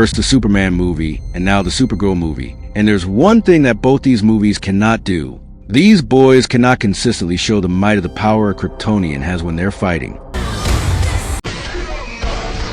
First the Superman movie, and now the Supergirl movie. And there's one thing that both these movies cannot do. These boys cannot consistently show the might of the power a Kryptonian has when they're fighting.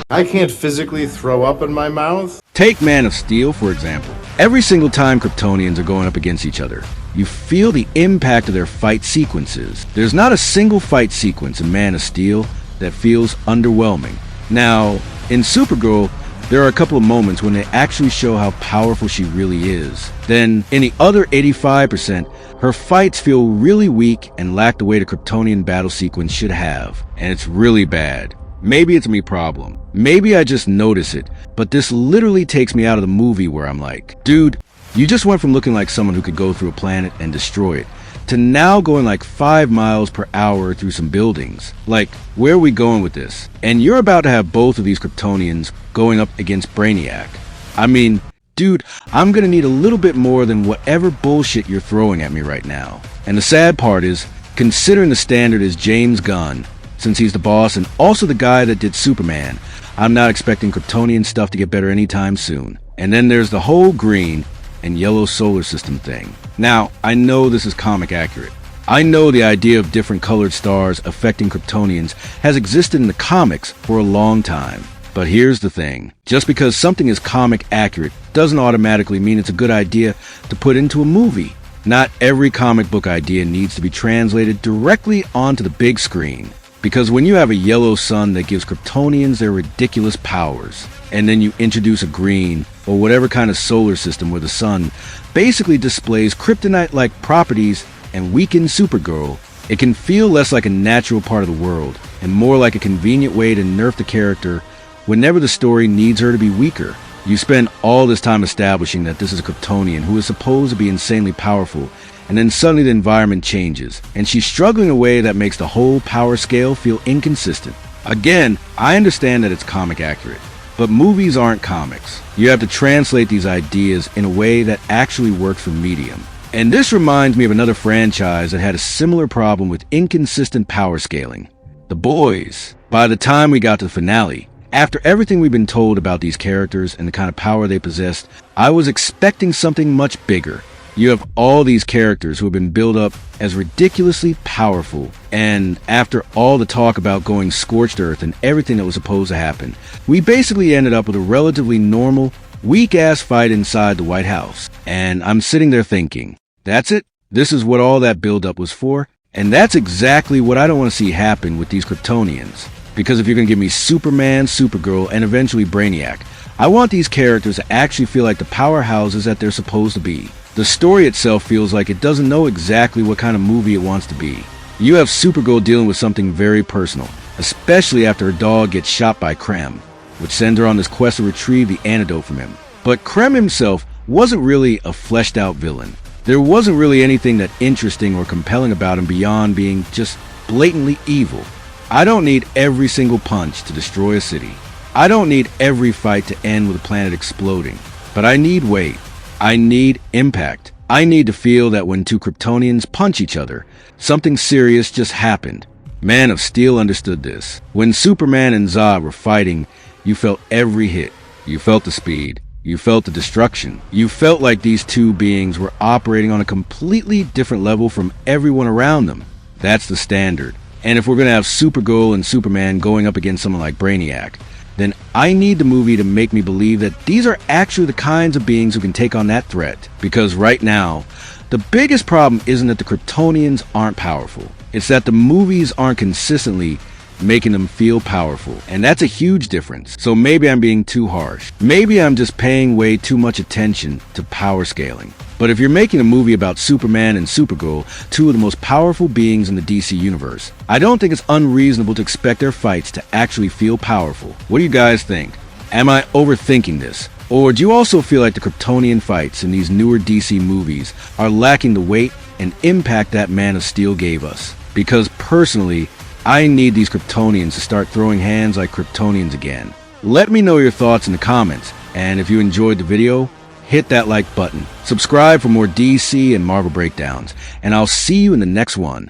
I can't physically throw up in my mouth. Take Man of Steel, for example. Every single time Kryptonians are going up against each other, you feel the impact of their fight sequences. There's not a single fight sequence in Man of Steel that feels underwhelming. Now, in Supergirl, there are a couple of moments when they actually show how powerful she really is. Then, in the other 85%, her fights feel really weak and lack the way the Kryptonian battle sequence should have. And it's really bad. Maybe it's a me problem. Maybe I just notice it, but this literally takes me out of the movie where I'm like, dude, you just went from looking like someone who could go through a planet and destroy it, to now going like 5 miles per hour through some buildings. Like, where are we going with this? And you're about to have both of these Kryptonians going up against Brainiac. I mean, dude, I'm gonna need a little bit more than whatever bullshit you're throwing at me right now. And the sad part is, considering the standard is James Gunn, since he's the boss and also the guy that did Superman, I'm not expecting Kryptonian stuff to get better anytime soon. And then there's the whole green and yellow solar system thing. Now, I know this is comic accurate. I know the idea of different colored stars affecting Kryptonians has existed in the comics for a long time. But here's the thing. Just because something is comic accurate doesn't automatically mean it's a good idea to put into a movie. Not every comic book idea needs to be translated directly onto the big screen. Because when you have a yellow sun that gives Kryptonians their ridiculous powers, and then you introduce a green, or whatever kind of solar system where the sun basically displays kryptonite-like properties and weakens Supergirl, it can feel less like a natural part of the world, and more like a convenient way to nerf the character whenever the story needs her to be weaker. You spend all this time establishing that this is a Kryptonian who is supposed to be insanely powerful, and then suddenly the environment changes, and she's struggling in a way that makes the whole power scale feel inconsistent. Again, I understand that it's comic accurate, but movies aren't comics. You have to translate these ideas in a way that actually works for medium. And this reminds me of another franchise that had a similar problem with inconsistent power scaling. The Boys. By the time we got to the finale, after everything we've been told about these characters and the kind of power they possessed, I was expecting something much bigger. You have all these characters who have been built up as ridiculously powerful, and after all the talk about going scorched earth and everything that was supposed to happen, we basically ended up with a relatively normal, weak-ass fight inside the White House. And I'm sitting there thinking, that's it? This is what all that build-up was for? And that's exactly what I don't want to see happen with these Kryptonians. Because if you're going to give me Superman, Supergirl, and eventually Brainiac, I want these characters to actually feel like the powerhouses that they're supposed to be. The story itself feels like it doesn't know exactly what kind of movie it wants to be. You have Supergirl dealing with something very personal, especially after her dog gets shot by Krem, which sends her on this quest to retrieve the antidote from him. But Krem himself wasn't really a fleshed out villain. There wasn't really anything that interesting or compelling about him beyond being just blatantly evil. I don't need every single punch to destroy a city. I don't need every fight to end with a planet exploding. But I need weight. I need impact. I need to feel that when two Kryptonians punch each other, something serious just happened. Man of Steel understood this. When Superman and Zod were fighting, you felt every hit. You felt the speed. You felt the destruction. You felt like these two beings were operating on a completely different level from everyone around them. That's the standard. And if we're going to have Supergirl and Superman going up against someone like Brainiac, then I need the movie to make me believe that these are actually the kinds of beings who can take on that threat. Because right now, the biggest problem isn't that the Kryptonians aren't powerful. It's that the movies aren't consistently making them feel powerful. And that's a huge difference. So maybe I'm being too harsh. Maybe I'm just paying way too much attention to power scaling. But if you're making a movie about Superman and Supergirl, two of the most powerful beings in the DC universe, I don't think it's unreasonable to expect their fights to actually feel powerful. What do you guys think? Am I overthinking this? Or do you also feel like the Kryptonian fights in these newer DC movies are lacking the weight and impact that Man of Steel gave us? Because personally, I need these Kryptonians to start throwing hands like Kryptonians again. Let me know your thoughts in the comments, and if you enjoyed the video, hit that like button. Subscribe for more DC and Marvel breakdowns, and I'll see you in the next one.